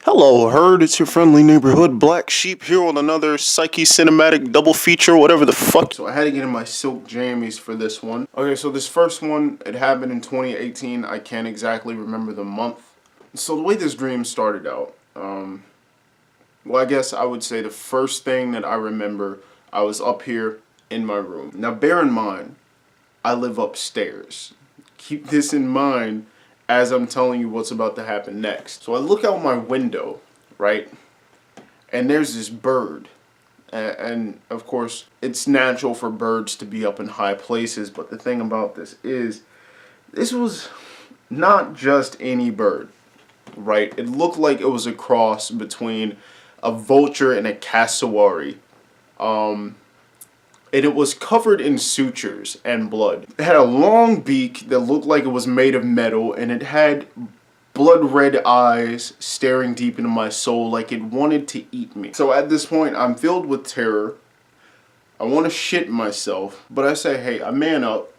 Hello, Herd. It's your friendly neighborhood Black Sheep here on another Psyche Cinematic double feature, whatever the fuck. So I had to get in my silk jammies for this one. Okay, so this first one, it happened in 2018. I can't exactly remember the month. So the way this dream started out, well, I guess I would say the first thing that I remember, I was up here in my room. Now, bear in mind, I live upstairs. Keep this in mind as I'm telling you what's about to happen next. So I look out my window, right? And there's this bird. And of course, it's natural for birds to be up in high places, but the thing about this is, this was not just any bird, right? It looked like it was a cross between a vulture and a cassowary. And it was covered in sutures and blood. It had a long beak that looked like it was made of metal, and it had blood red eyes staring deep into my soul like it wanted to eat me. So at this point, I'm filled with terror. I want to shit myself, but I say, hey, I man up,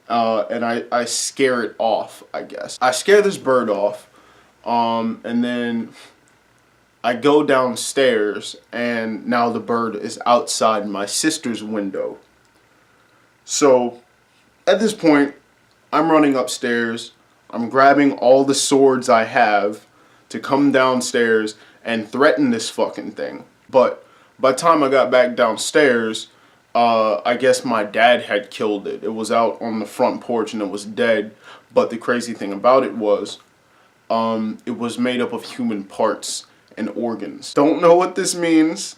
and I scare it off, I guess. I scare this bird off, and then I go downstairs, and now the bird is outside my sister's window. So, at this point, I'm running upstairs. I'm grabbing all the swords I have to come downstairs and threaten this fucking thing. But by the time I got back downstairs, I guess my dad had killed it. It was out on the front porch and it was dead. But the crazy thing about it was made up of human parts and organs. Don't know what this means.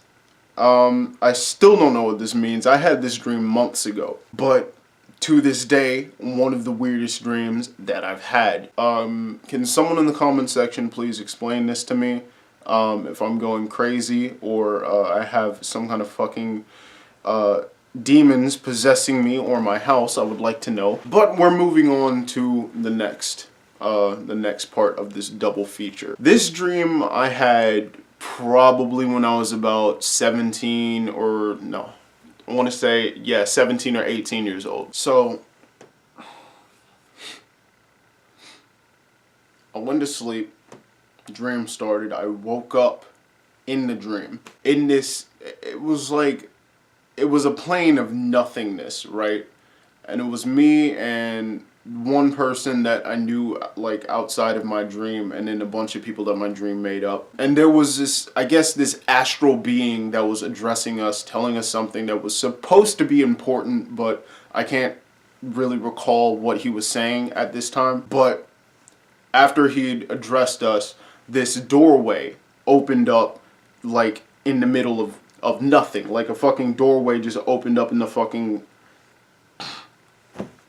I still don't know what this means. I had this dream months ago, but to this day, one of the weirdest dreams that I've had. Can someone in the comment section please explain this to me? If I'm going crazy or I have some kind of fucking demons possessing me or my house, I would like to know. But we're moving on to the next part of this double feature. This dream I had probably when I was about 17 or no, I want to say, yeah, 17 or 18 years old. So I went to sleep, dream started, I woke up in the dream. In this, it was like, it was a plane of nothingness, right? And it was me and one person that I knew like outside of my dream, and then a bunch of people that my dream made up. And there was this, I guess, this astral being that was addressing us, telling us something that was supposed to be important, but I can't really recall what he was saying at this time. But after he'd addressed us, this doorway opened up like in the middle of nothing. Like a fucking doorway just opened up in the fucking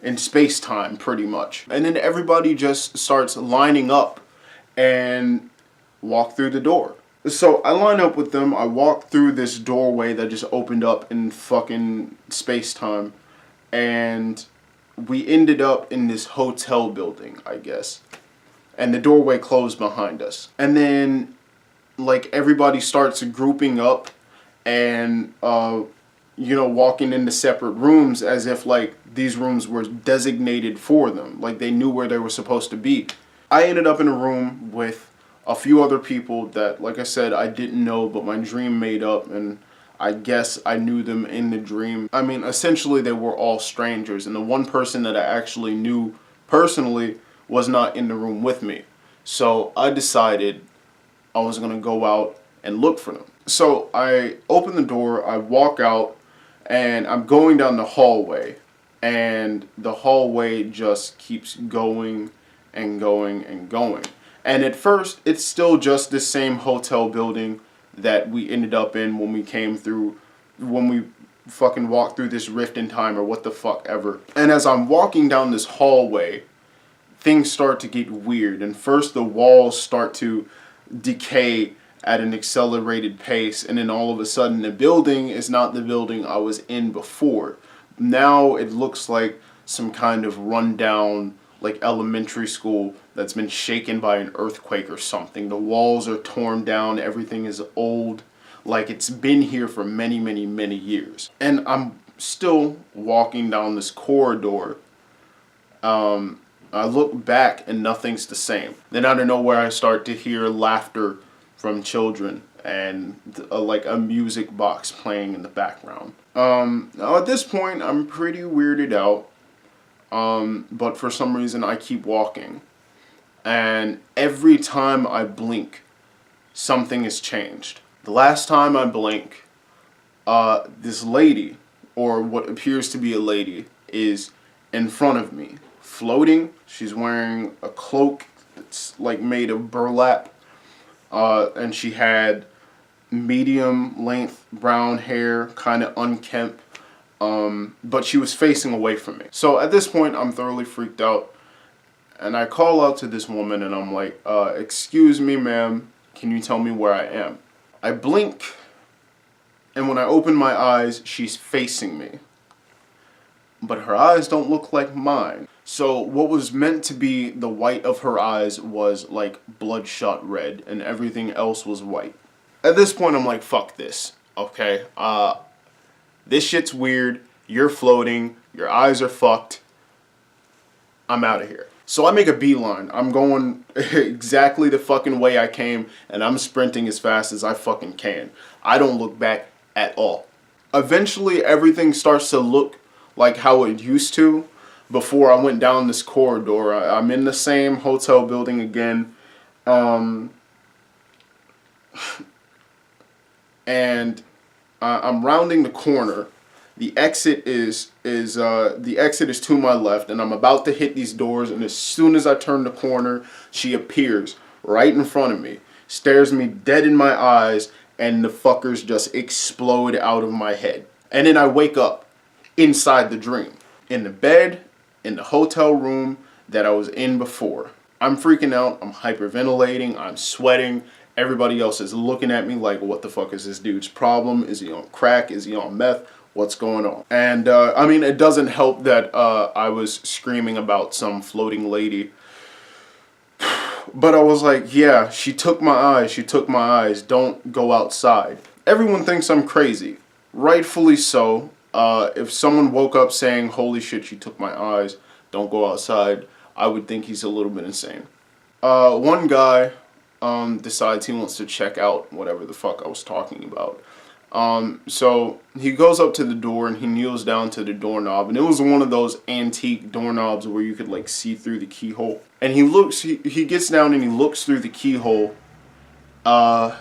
in space-time, pretty much. And then everybody just starts lining up and walk through the door. So I line up with them, I walk through this doorway that just opened up in fucking space-time, and we ended up in this hotel building, I guess. And the doorway closed behind us. And then, like, everybody starts grouping up and, you know, walking into separate rooms as if, like, these rooms were designated for them. Like, they knew where they were supposed to be. I ended up in a room with a few other people that, like I said, I didn't know, but my dream made up, and I guess I knew them in the dream. I mean, essentially, they were all strangers, and the one person that I actually knew personally was not in the room with me. So I decided I was going to go out and look for them. So I open the door, I walk out, and I'm going down the hallway, and the hallway just keeps going and going and going. And at first, it's still just the same hotel building that we ended up in when we came through, when we fucking walked through this rift in time or what the fuck ever. And as I'm walking down this hallway, things start to get weird. And first the walls start to decay at an accelerated pace, and then all of a sudden the building is not the building I was in before. Now it looks like some kind of rundown, like, elementary school that's been shaken by an earthquake or something. The walls are torn down, everything is old, like it's been here for many, many, many years. And I'm still walking down this corridor. I look back and nothing's the same. Then out of nowhere I start to hear laughter from children and like a music box playing in the background. Now at this point, I'm pretty weirded out, but for some reason I keep walking. And every time I blink, something has changed. The last time I blink, this lady, or what appears to be a lady, is in front of me, floating. She's wearing a cloak that's like made of burlap, and she had medium length brown hair, kind of unkempt, but she was facing away from me. So at this point, I'm thoroughly freaked out, and I call out to this woman, and I'm like, excuse me, ma'am, can you tell me where I am? I blink, and when I open my eyes, she's facing me. But her eyes don't look like mine. So what was meant to be the white of her eyes was like bloodshot red, and everything else was white. At this point, I'm like, fuck this, okay? This shit's weird, you're floating, your eyes are fucked, I'm out of here. So I make a beeline. I'm going exactly the fucking way I came, and I'm sprinting as fast as I fucking can. I don't look back at all. Eventually, everything starts to look like how it used to before I went down this corridor. I'm in the same hotel building again. And I'm rounding the corner. The exit is to my left, and I'm about to hit these doors, and as soon as I turn the corner, she appears right in front of me, stares me dead in my eyes, and the fuckers just explode out of my head. And then I wake up inside the dream, in the bed, in the hotel room that I was in before. I'm freaking out, I'm hyperventilating, I'm sweating. Everybody else is looking at me like, what the fuck is this dude's problem? Is he on crack? Is he on meth? What's going on? And I mean, it doesn't help that I was screaming about some floating lady. But I was like, yeah, she took my eyes. She took my eyes. Don't go outside. Everyone thinks I'm crazy. Rightfully so. If someone woke up saying, holy shit, she took my eyes, don't go outside, I would think he's a little bit insane. One guy decides he wants to check out whatever the fuck I was talking about. So he goes up to the door and he kneels down to the doorknob, and it was one of those antique doorknobs where you could like see through the keyhole. And he looks, he gets down and he looks through the keyhole, and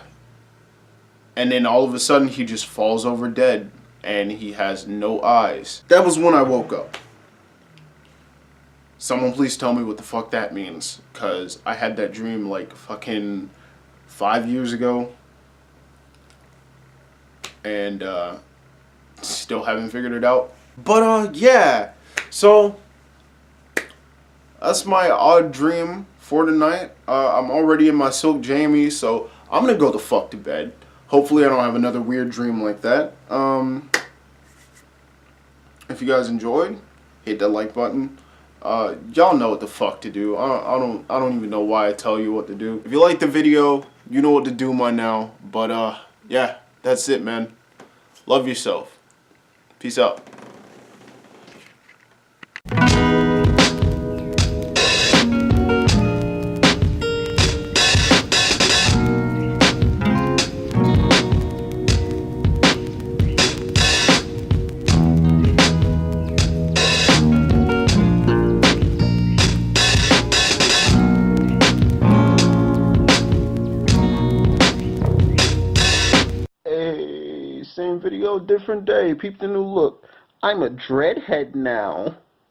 then all of a sudden he just falls over dead and he has no eyes. That was when I woke up. Someone please tell me what the fuck that means, cause I had that dream like fucking 5 years ago. And still haven't figured it out. But yeah, so that's my odd dream for tonight. I'm already in my silk jammies, so I'm gonna go the fuck to bed. Hopefully I don't have another weird dream like that. If you guys enjoyed, hit that like button. Y'all know what the fuck to do. I don't even know why I tell you what to do. If you like the video, you know what to do by now. But yeah, that's it, man. Love yourself. Peace out. Same video, different day. Peep the new look. I'm a dreadhead now.